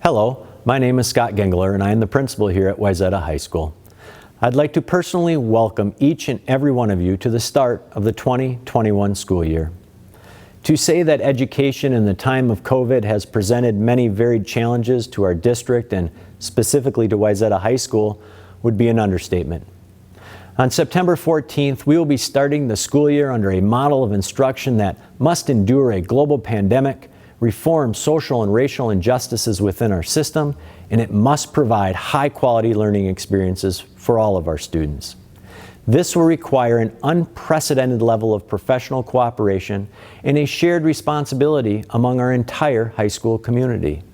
Hello, my name is Scott Gengler and I am the principal here at Wayzata High School. I'd like to personally welcome each and every one of you to the start of the 2021 school year. To say that education in the time of COVID has presented many varied challenges to our district and specifically to Wayzata High School would be an understatement. On September 14th, we will be starting the school year under a model of instruction that must endure a global pandemic, reform social and racial injustices within our system, and it must provide high-quality learning experiences for all of our students. This will require an unprecedented level of professional cooperation and a shared responsibility among our entire high school community.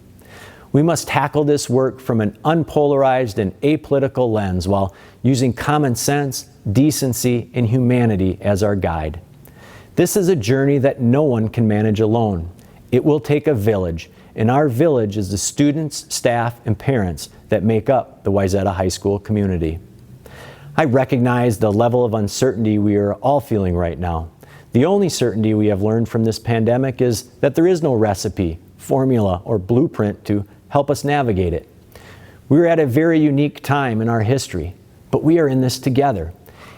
We must tackle this work from an unpolarized and apolitical lens while using common sense, decency, and humanity as our guide. This is a journey that no one can manage alone. It will take a village, and our village is the students, staff, and parents that make up the Wayzata High School community. I recognize the level of uncertainty we are all feeling right now. The only certainty we have learned from this pandemic is that there is no recipe, formula, or blueprint to help us navigate it. We are at a very unique time in our history, but we are in this together.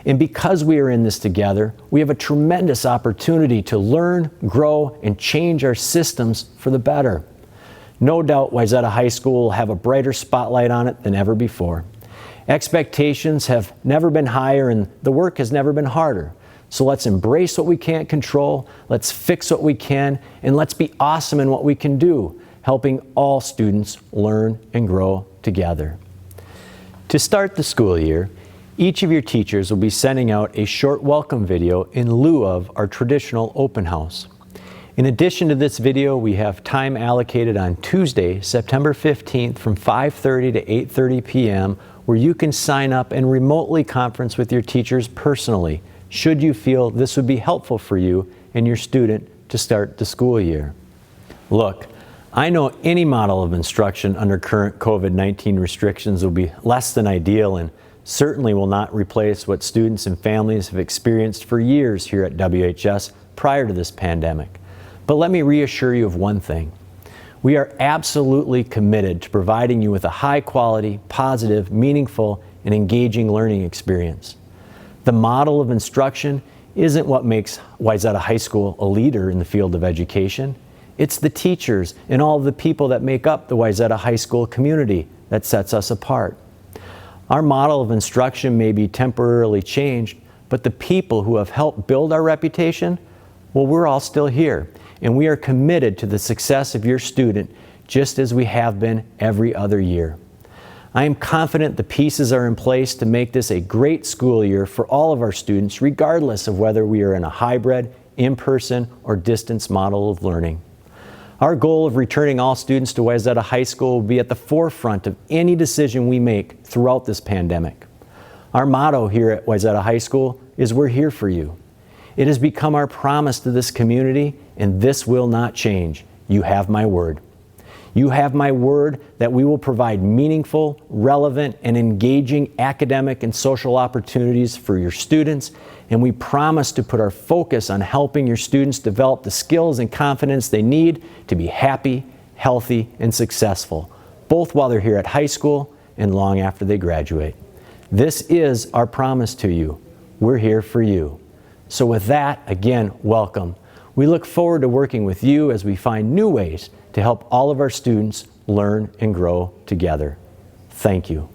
And because we are in this together, we have a tremendous opportunity to learn, grow, and change our systems for the better. No doubt Wayzata High School will have a brighter spotlight on it than ever before. Expectations have never been higher and the work has never been harder. So let's embrace what we can't control, let's fix what we can, and let's be awesome in what we can do, helping all students learn and grow together. To start the school year, each of your teachers will be sending out a short welcome video in lieu of our traditional open house. In addition to this video, we have time allocated on Tuesday, September 15th from 5:30 to 8:30 p.m. where you can sign up and remotely conference with your teachers personally, should you feel this would be helpful for you and your student to start the school year. Look, I know any model of instruction under current COVID-19 restrictions will be less than ideal and certainly will not replace what students and families have experienced for years here at WHS prior to this pandemic. But let me reassure you of one thing. We are absolutely committed to providing you with a high-quality, positive, meaningful, and engaging learning experience. The model of instruction isn't what makes Wayzata High School a leader in the field of education. It's the teachers and all of the people that make up the Wayzata High School community that sets us apart. Our model of instruction may be temporarily changed, but the people who have helped build our reputation, well, we're all still here, and we are committed to the success of your student just as we have been every other year. I am confident the pieces are in place to make this a great school year for all of our students, regardless of whether we are in a hybrid, in-person, or distance model of learning. Our goal of returning all students to Wayzata High School will be at the forefront of any decision we make throughout this pandemic. Our motto here at Wayzata High School is "We're here for you." It has become our promise to this community, and this will not change. You have my word. You have my word that we will provide meaningful, relevant, and engaging academic and social opportunities for your students, and we promise to put our focus on helping your students develop the skills and confidence they need to be happy, healthy, and successful, both while they're here at high school and long after they graduate. This is our promise to you. We're here for you. So with that, again, welcome. We look forward to working with you as we find new ways to help all of our students learn and grow together. Thank you.